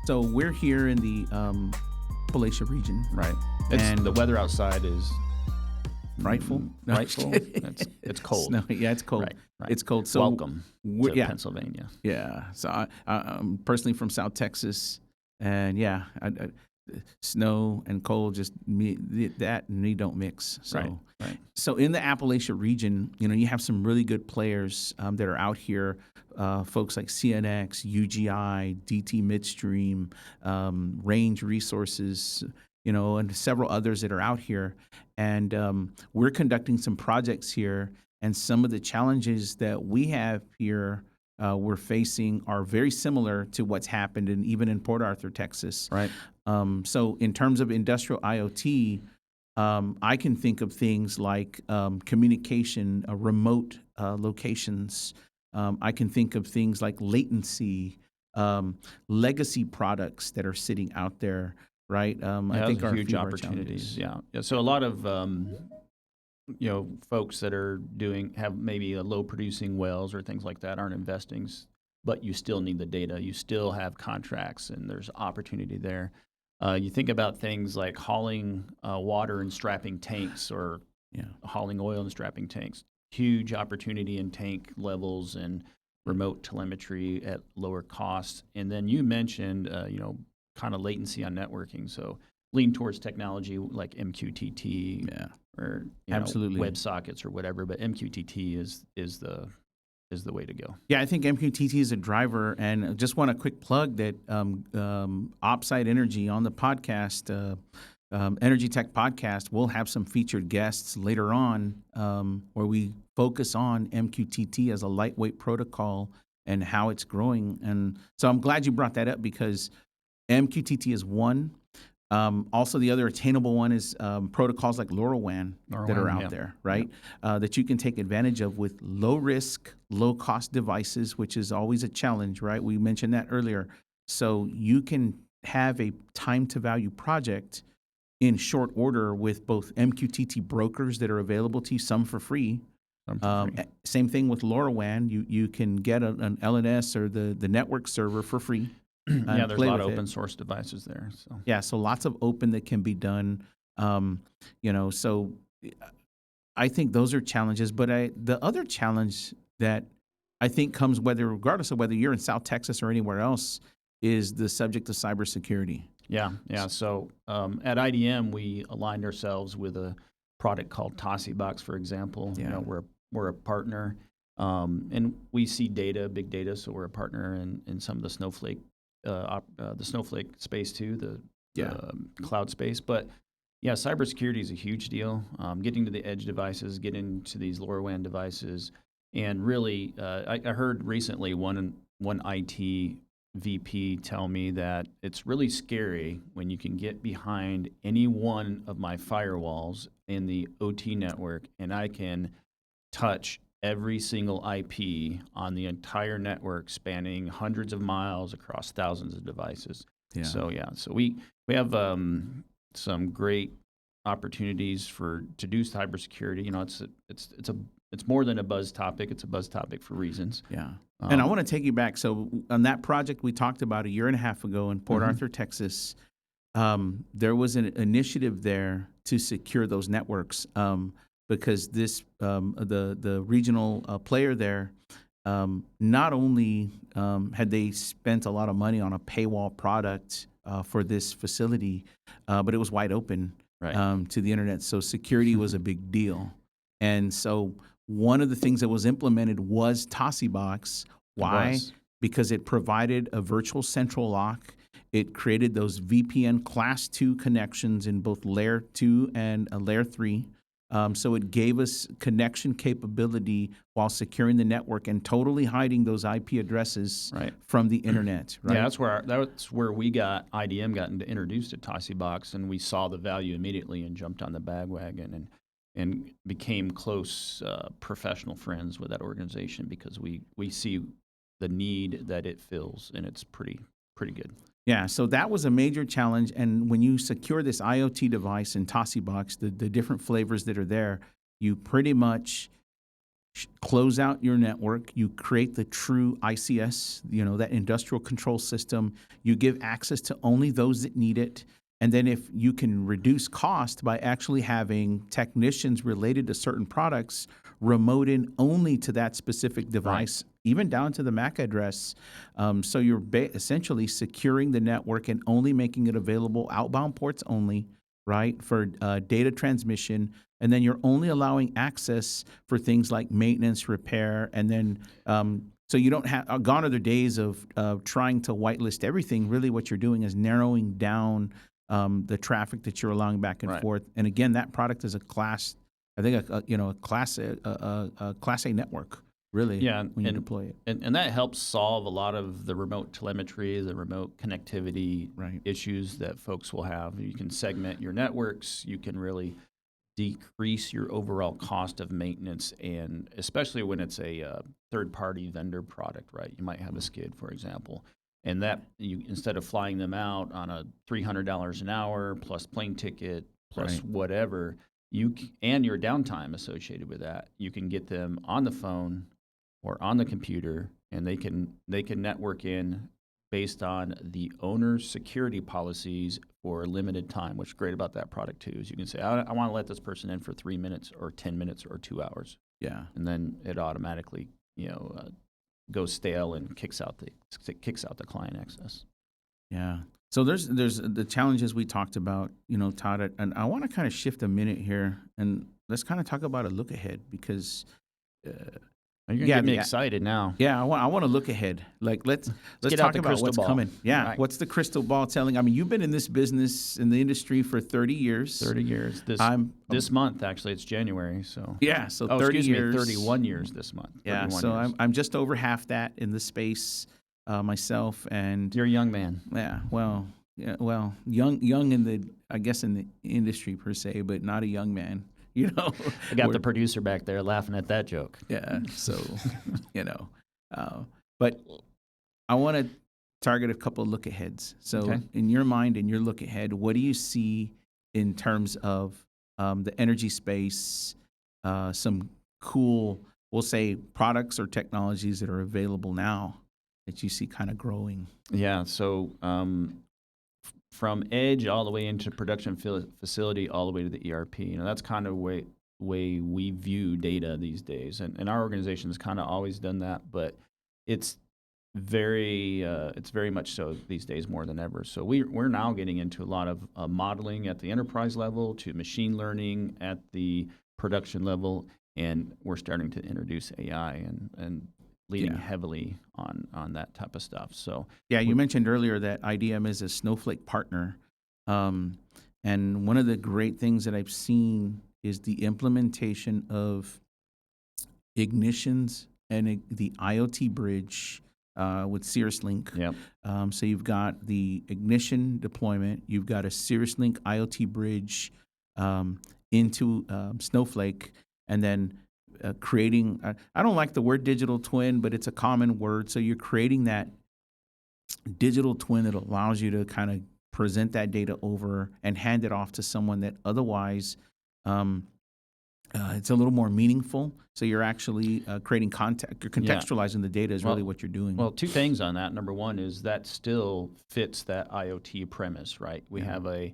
So we're here in the Appalachia region. Right. And The weather outside is frightful. No, I'm just frightful. kidding. It's cold. Snow, yeah, it's cold. Right. It's cold. So Welcome to yeah, Pennsylvania. yeah. So I'm personally from South Texas, and yeah, snow and cold just that and me don't mix. So Right. So in the Appalachia region, you have some really good players that are out here. Folks like CNX, UGI, DT Midstream, Range Resources, and several others that are out here. And we're conducting some projects here. And some of the challenges that we have here we're facing are very similar to what's happened even in Port Arthur, Texas. Right. So in terms of industrial IoT, I can think of things like communication, remote locations. I can think of things like latency, legacy products that are sitting out there, right? I think those are are huge opportunities. Yeah. So a lot of folks that are have maybe low producing wells or things like that aren't investing, but you still need the data. You still have contracts, and there's opportunity there. You think about things like hauling water and strapping tanks, or hauling oil and strapping tanks. Huge opportunity in tank levels and remote telemetry at lower costs. And then you mentioned, kind of latency on networking. So lean towards technology like MQTT, or absolutely WebSockets or whatever. But MQTT is the way to go. Yeah, I think MQTT is a driver, and I just want a quick plug that Opsite Energy on the podcast, EnergyTech podcast, will have some featured guests later on where we focus on MQTT as a lightweight protocol and how it's growing. And so I'm glad you brought that up because MQTT is one. Also, the other attainable one is protocols like LoRaWAN that are out there, right? That you can take advantage of with low risk, low cost devices, which is always a challenge, right? We mentioned that earlier. So you can have a time to value project in short order with both MQTT brokers that are available to you, some for free. Same thing with LoRaWAN. You can get an LNS or the network server for free. There's a lot of open source devices there. So so lots of open that can be done. So I think those are challenges. But the other challenge that I think comes regardless of whether you're in South Texas or anywhere else is the subject of cybersecurity. Yeah. So at IDM, we aligned ourselves with a product called TossiBox, for example. Yeah. We're a partner, and we see big data. So we're a partner in some of the Snowflake. The Snowflake space too, the cloud space. But cybersecurity is a huge deal. Getting to the edge devices, getting to these LoRaWAN devices, and really, I heard recently one IT VP tell me that it's really scary when you can get behind any one of my firewalls in the OT network, and I can touch every single IP on the entire network spanning hundreds of miles across thousands of devices. Yeah. So we have some great opportunities to do cybersecurity. It's more than a buzz topic. It's a buzz topic for reasons. Yeah. And I want to take you back. So on that project we talked about a year and a half ago in Port Arthur, Texas, there was an initiative there to secure those networks. Because this the regional player there, not only had they spent a lot of money on a paywall product for this facility, but it was wide open to the internet. So security was a big deal. And so one of the things that was implemented was TossiBox. Why? Because it provided a virtual central lock. It created those VPN class 2 connections in both layer 2 and layer 3. So it gave us connection capability while securing the network and totally hiding those IP addresses from the internet. Right? Yeah, that's where IDM got introduced to TossiBox, and we saw the value immediately and jumped on the bandwagon and became close professional friends with that organization because we see the need that it fills, and it's pretty good. Yeah, so that was a major challenge. And when you secure this IoT device in TossiBox, the different flavors that are there, you pretty much close out your network. You create the true ICS, that industrial control system. You give access to only those that need it. And then if you can reduce cost by actually having technicians related to certain products remote in only to that specific device, even down to the MAC address. So you're essentially securing the network and only making it available outbound ports only, right, for data transmission. And then you're only allowing access for things like maintenance, repair, and then so you don't have, gone are the days of trying to whitelist everything. Really what you're doing is narrowing down the traffic that you're allowing back and forth. And again, that product is a class, I think, a class A network, really, when you deploy it. And that helps solve a lot of the remote telemetry, the remote connectivity issues that folks will have. You can segment your networks. You can really decrease your overall cost of maintenance, and especially when it's a third-party vendor product, right? You might have a skid, for example. And that instead of flying them out on a $300 an hour plus plane ticket plus whatever, and your downtime associated with that, you can get them on the phone or on the computer, and they can network in based on the owner's security policies for a limited time. What's great about that product too is you can say, I want to let this person in for 3 minutes or 10 minutes or 2 hours. Yeah, and then it automatically goes stale and kicks out the client access. Yeah. So there's the challenges we talked about, Todd, and I want to kind of shift a minute here and let's kind of talk about a look ahead because you're gonna get me excited now. Yeah, I want to look ahead. Like let's talk about what's coming. Yeah, what's the crystal ball telling? I mean, you've been in this business, in the industry for 30 years. 30 years. This month, actually, it's January. So yeah, so 30 years. 31 years this month. Yeah, so I'm just over half that in the space myself, and you're a young man. Yeah, well, young in the industry per se, but not a young man. I got the producer back there laughing at that joke. Yeah, so, but I want to target a couple of look aheads. So in your mind, in your look ahead, what do you see in terms of the energy space, some cool, we'll say, products or technologies that are available now that you see kind of growing? Yeah, so from edge all the way into production facility, all the way to the ERP. That's kind of way we view data these days, and our organization has kind of always done that, but it's very much so these days more than ever. So we're now getting into a lot of modeling at the enterprise level to machine learning at the production level, and we're starting to introduce AI and leading heavily on that type of stuff. So yeah, you mentioned earlier that IDM is a Snowflake partner, and one of the great things that I've seen is the implementation of ignitions and the IoT bridge with CirrusLink. Yep. So you've got the ignition deployment, you've got a CirrusLink IoT bridge into Snowflake, and then creating, I don't like the word digital twin, but it's a common word. So you're creating that digital twin that allows you to kind of present that data over and hand it off to someone that otherwise it's a little more meaningful. So you're actually creating context, you're contextualizing the data is really what you're doing. Well, two things on that. Number one is that still fits that IoT premise, right? We have a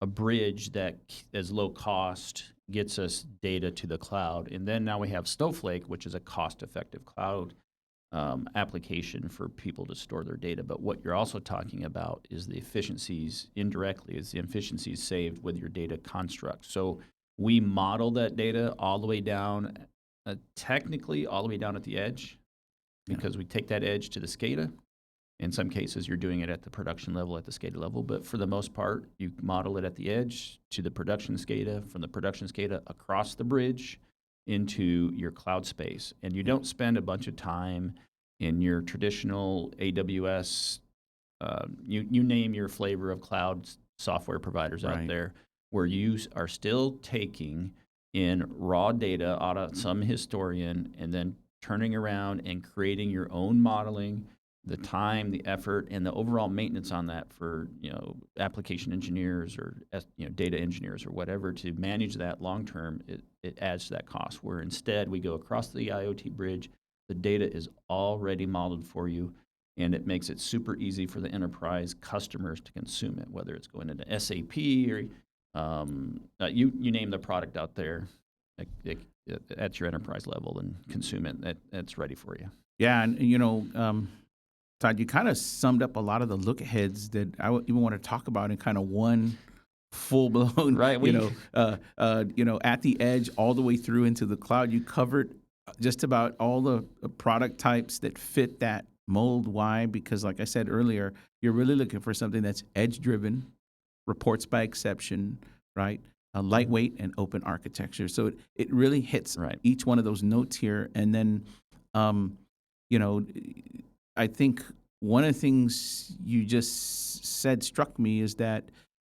bridge that is low cost, gets us data to the cloud. And then now we have Snowflake, which is a cost-effective cloud application for people to store their data. But what you're also talking about is the efficiencies indirectly, is the efficiencies saved with your data construct. So we model that data all the way down, technically all the way down at the edge, because we take that edge to the SCADA. In some cases, you're doing it at the production level, at the SCADA level, but for the most part, you model it at the edge to the production SCADA, from the production SCADA across the bridge into your cloud space. And you don't spend a bunch of time in your traditional AWS, you name your flavor of cloud software providers out there, where you are still taking in raw data out of some historian and then turning around and creating your own modeling, the time, the effort, and the overall maintenance on that for application engineers or data engineers or whatever to manage that long term, it adds to that cost. Where instead we go across the IoT bridge, the data is already modeled for you, and it makes it super easy for the enterprise customers to consume it, whether it's going into SAP or you name the product out there at your enterprise level and consume it. That's ready for you. Yeah, and Todd, you kind of summed up a lot of the look aheads that I even want to talk about in kind of one full blown, right? At the edge all the way through into the cloud. You covered just about all the product types that fit that mold. Why? Because like I said earlier, you're really looking for something that's edge driven, reports by exception, right? Lightweight and open architecture. So it really hits each one of those notes here. And then, I think one of the things you just said struck me is that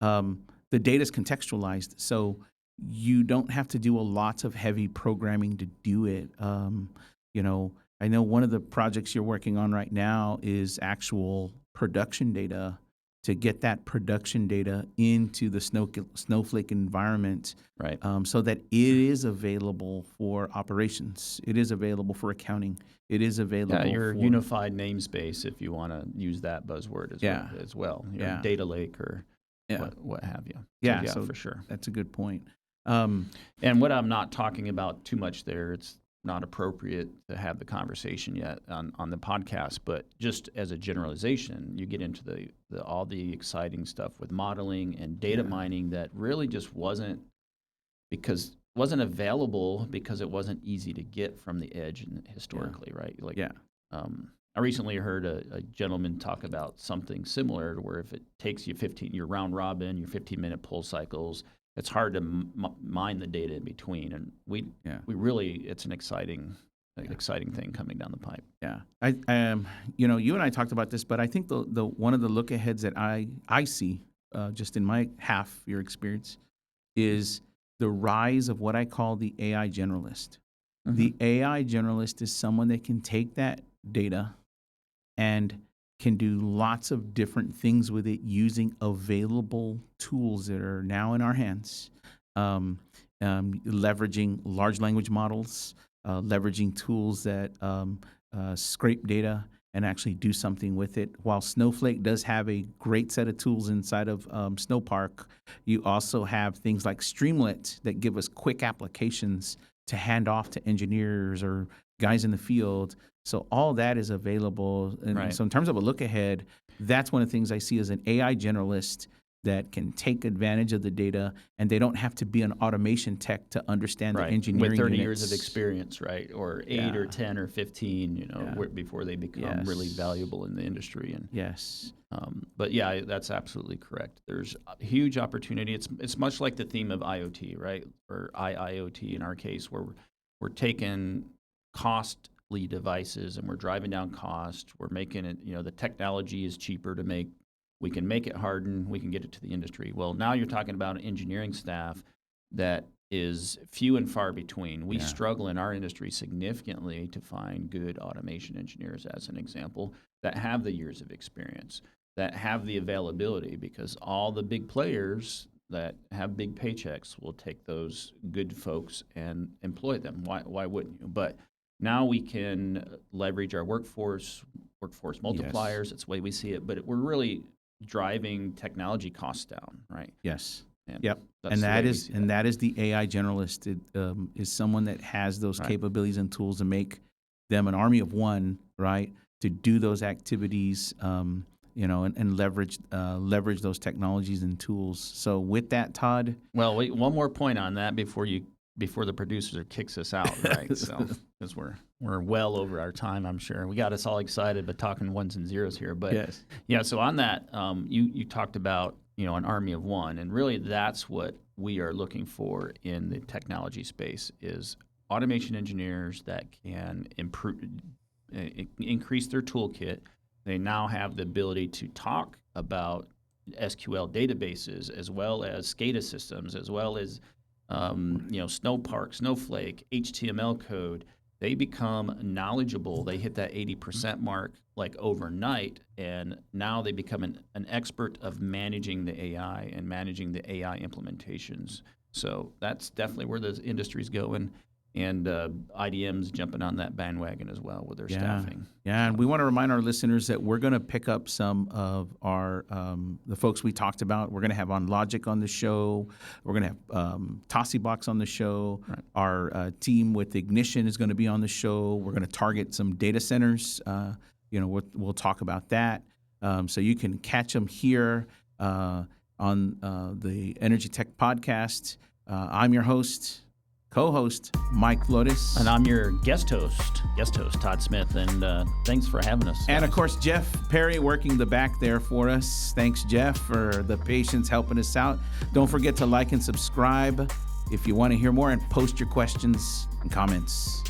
the data is contextualized. So you don't have to do a lot of heavy programming to do it. I know one of the projects you're working on right now is actual production data, to get that production data into the Snowflake environment, right? So that it is available for operations. It is available for accounting. It is available your for unified namespace, if you want to use that buzzword as well. Data lake or what have you. So, for sure. That's a good point. And what I'm not talking about too much there, it's not appropriate to have the conversation yet on the podcast, but just as a generalization, you get into all the exciting stuff with modeling and data mining that really just wasn't available because it wasn't easy to get from the edge historically, right? I recently heard a gentleman talk about something similar to where if it takes you your round robin, your 15-minute pull cycles, it's hard to mine the data in between, and we really, it's an exciting thing coming down the pipe. Yeah, you and I talked about this, but I think the one of the look aheads that I see just in my half your experience is the rise of what I call the AI generalist. Mm-hmm. The AI generalist is someone that can take that data and can do lots of different things with it using available tools that are now in our hands, leveraging large language models, leveraging tools that scrape data and actually do something with it. While Snowflake does have a great set of tools inside of Snowpark, you also have things like Streamlit that give us quick applications to hand off to engineers or guys in the field. So all that is available. And so in terms of a look ahead, that's one of the things I see as an AI generalist that can take advantage of the data, and they don't have to be an automation tech to understand the engineering with 30 units. years of experience, right? Or 8 or 10 or 15, before they become really valuable in the industry. And but that's absolutely correct. There's a huge opportunity. It's much like the theme of IoT, right? Or IIoT in our case, where we're taking costly devices and we're driving down cost. We're making it, the technology is cheaper to make. We can make it harden. We can get it to the industry. Well, now you're talking about an engineering staff that is few and far between. We struggle in our industry significantly to find good automation engineers, as an example, that have the years of experience, that have the availability, because all the big players that have big paychecks will take those good folks and employ them. Why wouldn't you? But now we can leverage our workforce multipliers. It's the way we see it. But we're really driving technology costs down, right? Yes. And that is the AI generalist. It is someone that has those capabilities and tools to make them an army of one, right? To do those activities, and leverage those technologies and tools. So with that, Todd. Well, wait, one more point on that before the producer kicks us out, right? So because we're well over our time, I'm sure. We got us all excited, but talking ones and zeros here. But so on that, you talked about an army of one, and really that's what we are looking for in the technology space is automation engineers that can increase their toolkit. They now have the ability to talk about SQL databases as well as SCADA systems, as well as Snowpark, Snowflake, HTML code, they become knowledgeable. They hit that 80% mark like overnight, and now they become an expert of managing the AI and managing the AI implementations. So that's definitely where the industry's going, and IDM's jumping on that bandwagon as well with their staffing. Yeah, and we want to remind our listeners that we're going to pick up some of our the folks we talked about. We're going to have on Logic on the show. We're going to have Tossie Box on the show. Right. Our team with Ignition is going to be on the show. We're going to target some data centers. We'll talk about that. So you can catch them here on the EnergyTech podcast. I'm your co-host, Mike Flores. And I'm your guest host, Todd Smith. And thanks for having us. And of course, Jeff Perry working the back there for us. Thanks, Jeff, for the patience helping us out. Don't forget to like and subscribe if you want to hear more, and post your questions and comments.